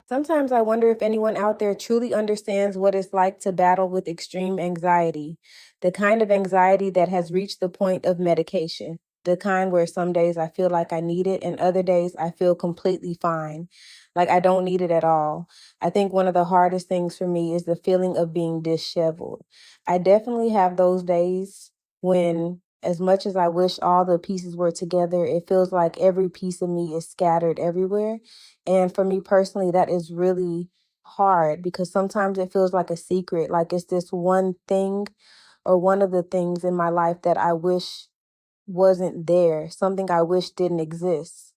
Sometimes I wonder if anyone out there truly understands what it's like to battle with extreme anxiety, the kind of anxiety that has reached the point of medication, the kind where some days I feel like I need it and other days I feel completely fine, like I don't need it at all. I think one of the hardest things for me is the feeling of being disheveled. I definitely have those days when, as much as I wish all the pieces were together, it feels like every piece of me is scattered everywhere. And for me personally, that is really hard because sometimes it feels like a secret, like it's this one thing or one of the things in my life that I wish wasn't there, something I wish didn't exist.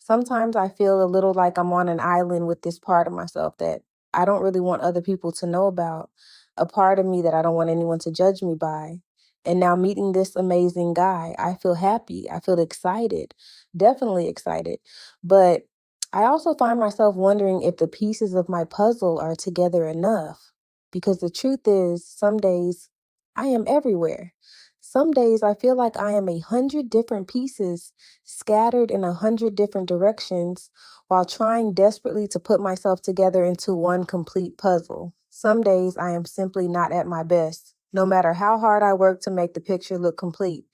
Sometimes I feel a little like I'm on an island with this part of myself that I don't really want other people to know about, a part of me that I don't want anyone to judge me by. And now meeting this amazing guy, I feel happy. I feel excited, definitely excited. But I also find myself wondering if the pieces of my puzzle are together enough. Because the truth is, some days I am everywhere. Some days I feel like I am 100 different pieces scattered in 100 different directions while trying desperately to put myself together into one complete puzzle. Some days I am simply not at my best, no matter how hard I work to make the picture look complete.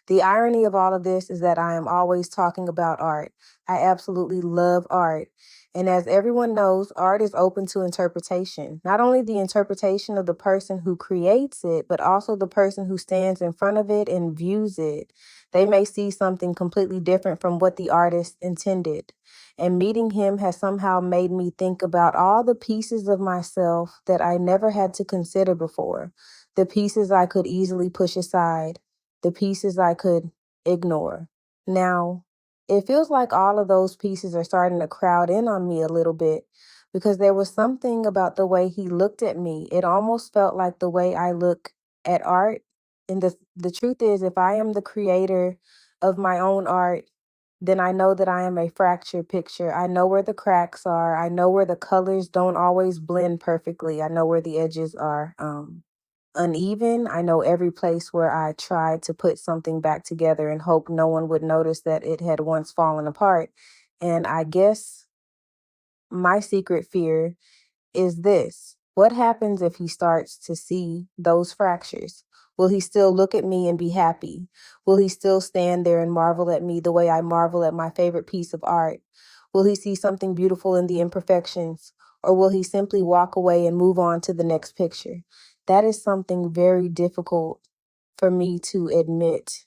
The irony of all of this is that I am always talking about art. I absolutely love art. And as everyone knows, art is open to interpretation. Not only the interpretation of the person who creates it, but also the person who stands in front of it and views it. They may see something completely different from what the artist intended. And meeting him has somehow made me think about all the pieces of myself that I never had to consider before, the pieces I could easily push aside, the pieces I could ignore. Now, it feels like all of those pieces are starting to crowd in on me a little bit because there was something about the way he looked at me. It almost felt like the way I look at art. And the truth is, if I am the creator of my own art, then I know that I am a fractured picture. I know where the cracks are. I know where the colors don't always blend perfectly. I know where the edges are uneven. I know every place where I tried to put something back together and hope no one would notice that it had once fallen apart. And I guess my secret fear is this: what happens if he starts to see those fractures? Will he still look at me and be happy? Will he still stand there and marvel at me the way I marvel at my favorite piece of art? Will he see something beautiful in the imperfections? Or will he simply walk away and move on to the next picture? That is something very difficult for me to admit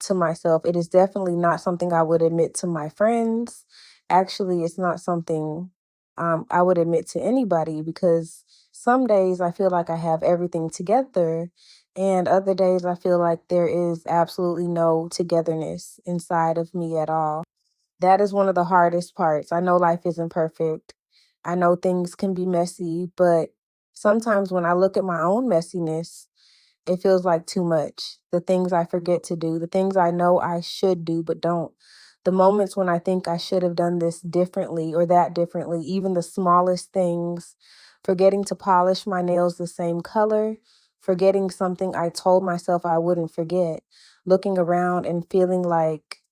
to myself. It is definitely not something I would admit to my friends. Actually, it's not something I would admit to anybody because some days I feel like I have everything together, and other days I feel like there is absolutely no togetherness inside of me at all. That is one of the hardest parts. I know life isn't perfect. I know things can be messy, but sometimes when I look at my own messiness, it feels like too much. The things I forget to do, the things I know I should do but don't. The moments when I think I should have done this differently or that differently, even the smallest things, forgetting to polish my nails the same color, forgetting something I told myself I wouldn't forget, looking around and feeling like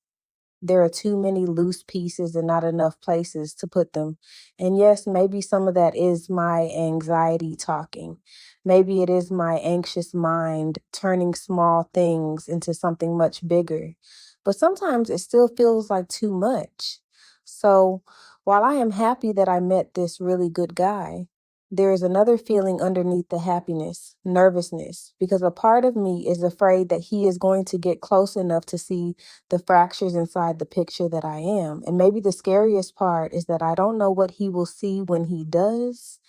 there are too many loose pieces and not enough places to put them. And yes, maybe some of that is my anxiety talking. Maybe it is my anxious mind turning small things into something much bigger. But sometimes it still feels like too much. So while I am happy that I met this really good guy, there is another feeling underneath the happiness, nervousness, because a part of me is afraid that he is going to get close enough to see the fractures inside the picture that I am. And maybe the scariest part is that I don't know what he will see when he does.